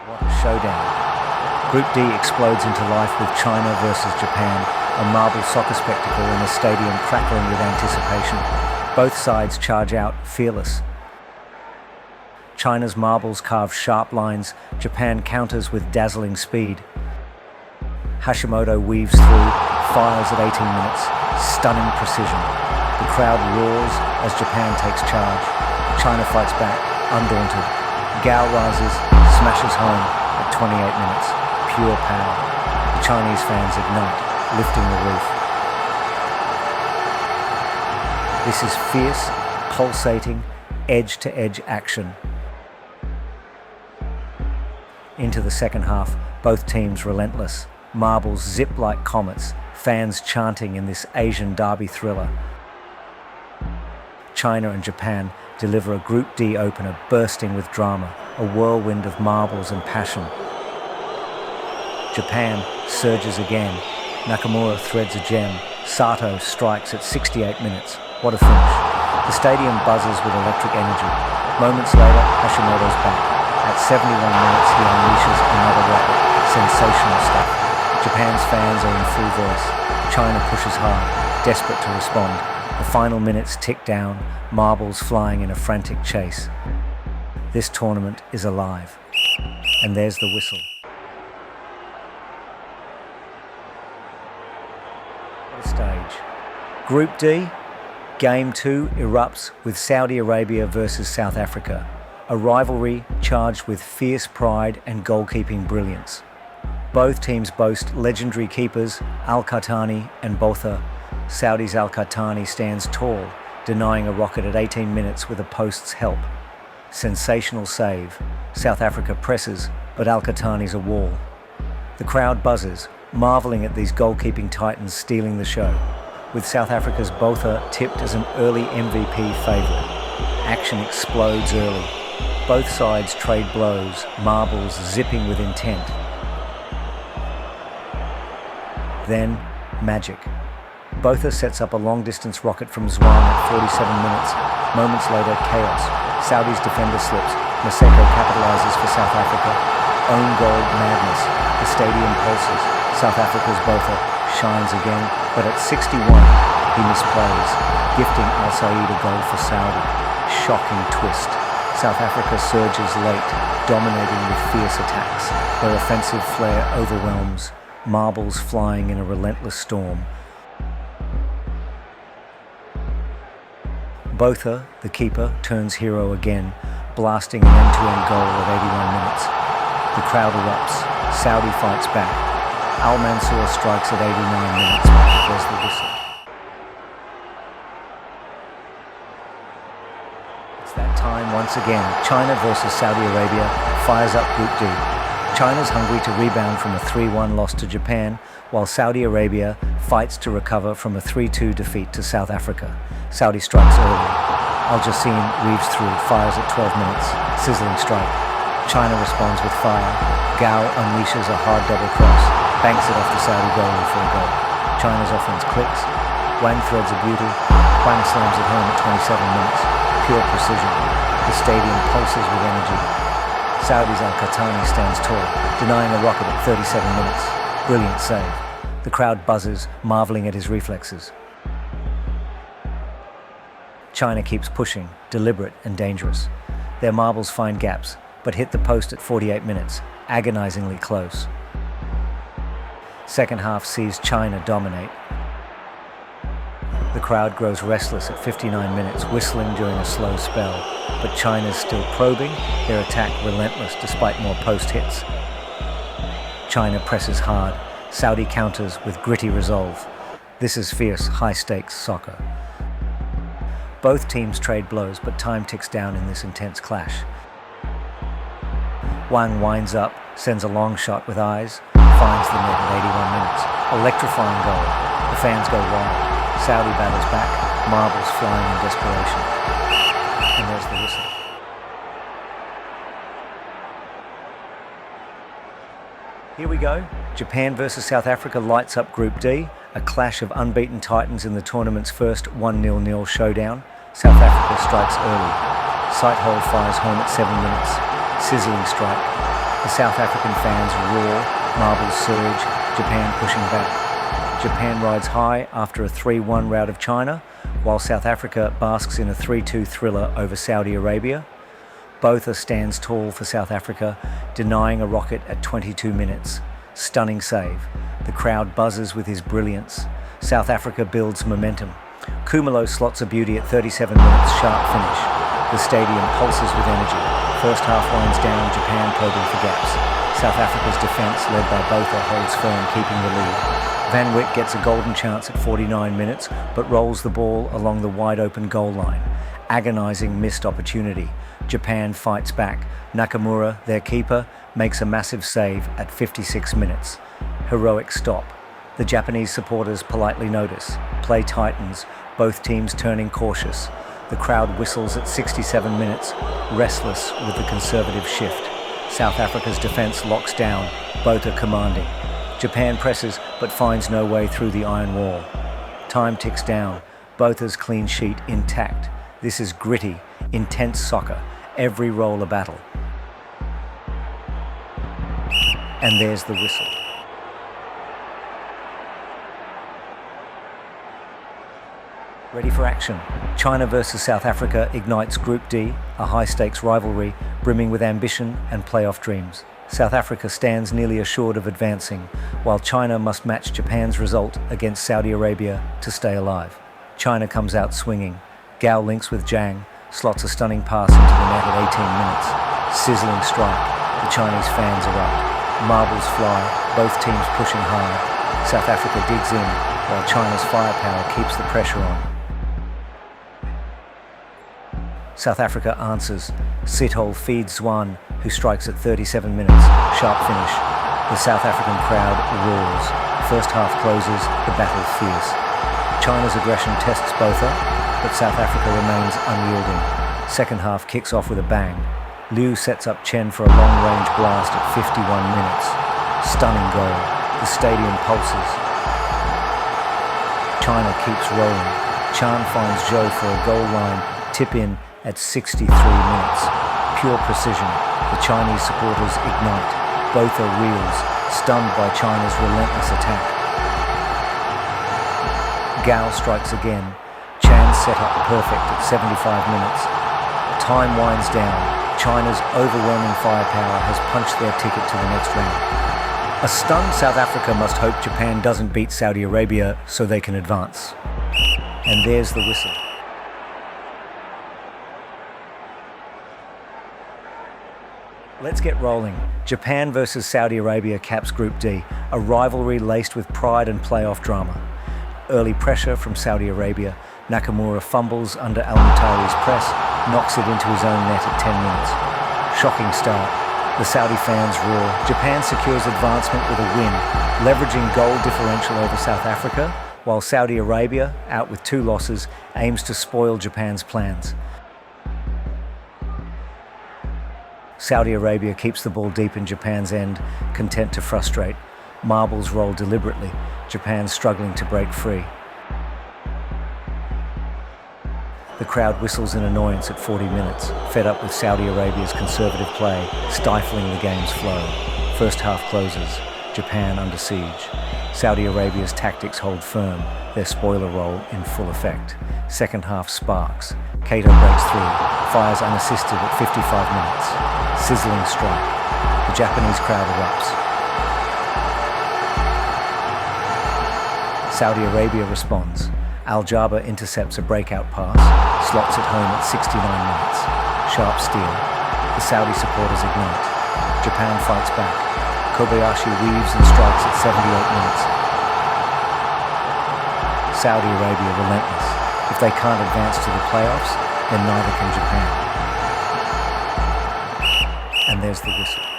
What a showdown. Group D explodes into life with China versus Japan, a marble soccer spectacle in a stadium crackling with anticipation. Both sides charge out, fearless. China's marbles carve sharp lines, Japan counters with dazzling speed. Hashimoto weaves through, fires at 18 minutes, stunning precision. The crowd roars as Japan takes charge. China fights back, undaunted. Gao rises, smashes home at 28 minutes. Pure power. The Chinese fans ignite, lifting the roof. This is fierce, pulsating, edge-to-edge action. Into the second half, both teams relentless. Marbles zip like comets, fans chanting in this Asian derby thriller. China and Japan deliver a Group D opener bursting with drama, a whirlwind of marbles and passion. Japan surges again. Nakamura threads a gem. Sato strikes at 68 minutes. What a finish. The stadium buzzes with electric energy. Moments later, Hashimoto's back. At 71 minutes, he unleashes another rocket. Sensational stuff. Japan's fans are in full voice. China pushes hard, desperate to respond. The final minutes tick down, marbles flying in a frantic chase. This tournament is alive. And there's the whistle. What a stage. Group D, Game 2 erupts with Saudi Arabia versus South Africa. A rivalry charged with fierce pride and goalkeeping brilliance. Both teams boast legendary keepers, Al-Qahtani and Botha. Saudi's Al-Qahtani stands tall, denying a rocket at 18 minutes with a post's help. Sensational save. South Africa presses, but Al-Qahtani's a wall. The crowd buzzes, marveling at these goalkeeping titans stealing the show, with South Africa's Botha tipped as an early MVP favourite. Action explodes early. Both sides trade blows, marbles zipping with intent. Then, magic. Botha sets up a long-distance rocket from Zwan at 47 minutes. Moments later, chaos. Saudi's defender slips. Maseko capitalizes for South Africa. Own goal madness. The stadium pulses. South Africa's Botha shines again, but at 61, he misplays, gifting Al Said a goal for Saudi. Shocking twist. South Africa surges late, dominating with fierce attacks. Their offensive flair overwhelms. Marbles flying in a relentless storm. Botha, the keeper, turns hero again, blasting an end-to-end goal at 81 minutes. The crowd erupts. Saudi fights back. Al-Mansour strikes at 89 minutes, but there's the whistle. It's that time once again. China versus Saudi Arabia fires up Group D. China's hungry to rebound from a 3-1 loss to Japan, while Saudi Arabia fights to recover from a 3-2 defeat to South Africa. Saudi strikes early. Al Jassim weaves through, fires at 12 minutes. Sizzling strike. China responds with fire. Gao unleashes a hard double cross, banks it off the Saudi goalie for a goal. China's offense clicks. Wang threads a beauty. Wang slams it home at 27 minutes. Pure precision. The stadium pulses with energy. Saudi's Al-Qahtani stands tall, denying a rocket at 37 minutes. Brilliant save. The crowd buzzes, marveling at his reflexes. China keeps pushing, deliberate and dangerous. Their marbles find gaps, but hit the post at 48 minutes, agonizingly close. Second half sees China dominate. The crowd grows restless at 59 minutes, whistling during a slow spell, but China's still probing, their attack relentless despite more post hits. China presses hard, Saudi counters with gritty resolve. This is fierce, high-stakes soccer. Both teams trade blows, but time ticks down in this intense clash. Wang winds up, sends a long shot with eyes, finds the net at 81 minutes. Electrifying goal. The fans go wild. Saudi battles back, marbles flying in desperation. And there's the whistle. Here we go. Japan versus South Africa lights up Group D, a clash of unbeaten titans in the tournament's first 1-0 showdown. South Africa strikes early. Sighthole fires home at 7 minutes. Sizzling strike. The South African fans roar, marbles surge, Japan pushing back. Japan rides high after a 3-1 rout of China, while South Africa basks in a 3-2 thriller over Saudi Arabia. Botha stands tall for South Africa, denying a rocket at 22 minutes. Stunning save. The crowd buzzes with his brilliance. South Africa builds momentum. Khumalo slots a beauty at 37 minutes, sharp finish. The stadium pulses with energy. First half winds down, Japan probing for gaps. South Africa's defence, led by Botha, holds firm, keeping the lead. Van Wyk gets a golden chance at 49 minutes, but rolls the ball along the wide-open goal line. Agonising missed opportunity. Japan fights back. Nakamura, their keeper, makes a massive save at 56 minutes. Heroic stop. The Japanese supporters politely notice. Play tightens, both teams turning cautious. The crowd whistles at 67 minutes, restless with the conservative shift. South Africa's defence locks down, Botha commanding. Japan presses but finds no way through the iron wall. Time ticks down, Botha's clean sheet intact. This is gritty, intense soccer, every roll a battle. And there's the whistle. Ready for action. China versus South Africa ignites Group D, a high-stakes rivalry brimming with ambition and playoff dreams. South Africa stands nearly assured of advancing, while China must match Japan's result against Saudi Arabia to stay alive. China comes out swinging. Gao links with Zhang, slots a stunning pass into the net at 18 minutes. Sizzling strike. The Chinese fans erupt. Marbles fly, both teams pushing hard. South Africa digs in, while China's firepower keeps the pressure on. South Africa answers. Sithole feeds Zwan, who strikes at 37 minutes. Sharp finish. The South African crowd roars. First half closes, the battle fierce. China's aggression tests Botha, but South Africa remains unyielding. Second half kicks off with a bang. Liu sets up Chen for a long-range blast at 51 minutes. Stunning goal. The stadium pulses. China keeps rolling. Chan finds Zhou for a goal line tip-in at 63 minutes. Pure precision. The Chinese supporters ignite. Botha reels, stunned by China's relentless attack. Gao strikes again. Chan set up perfect at 75 minutes. Time winds down. China's overwhelming firepower has punched their ticket to the next round. A stunned South Africa must hope Japan doesn't beat Saudi Arabia so they can advance. And there's the whistle. Let's get rolling. Japan versus Saudi Arabia caps Group D, a rivalry laced with pride and playoff drama. Early pressure from Saudi Arabia. Nakamura fumbles under Al-Mutari's press, knocks it into his own net at 10 minutes. Shocking start. The Saudi fans roar. Japan secures advancement with a win, leveraging goal differential over South Africa, while Saudi Arabia, out with 2 losses, aims to spoil Japan's plans. Saudi Arabia keeps the ball deep in Japan's end, content to frustrate. Marbles roll deliberately, Japan struggling to break free. The crowd whistles in annoyance at 40 minutes, fed up with Saudi Arabia's conservative play, stifling the game's flow. First half closes, Japan under siege. Saudi Arabia's tactics hold firm, their spoiler role in full effect. Second half sparks. Kato breaks through, fires unassisted at 55 minutes. Sizzling strike. The Japanese crowd erupts. Saudi Arabia responds. Al-Jaber intercepts a breakout pass, slots it home at 69 minutes. Sharp steal. The Saudi supporters ignite. Japan fights back. Kobayashi weaves and strikes at 78 minutes. Saudi Arabia relentless. If they can't advance to the playoffs, then neither can Japan. And there's the whistle.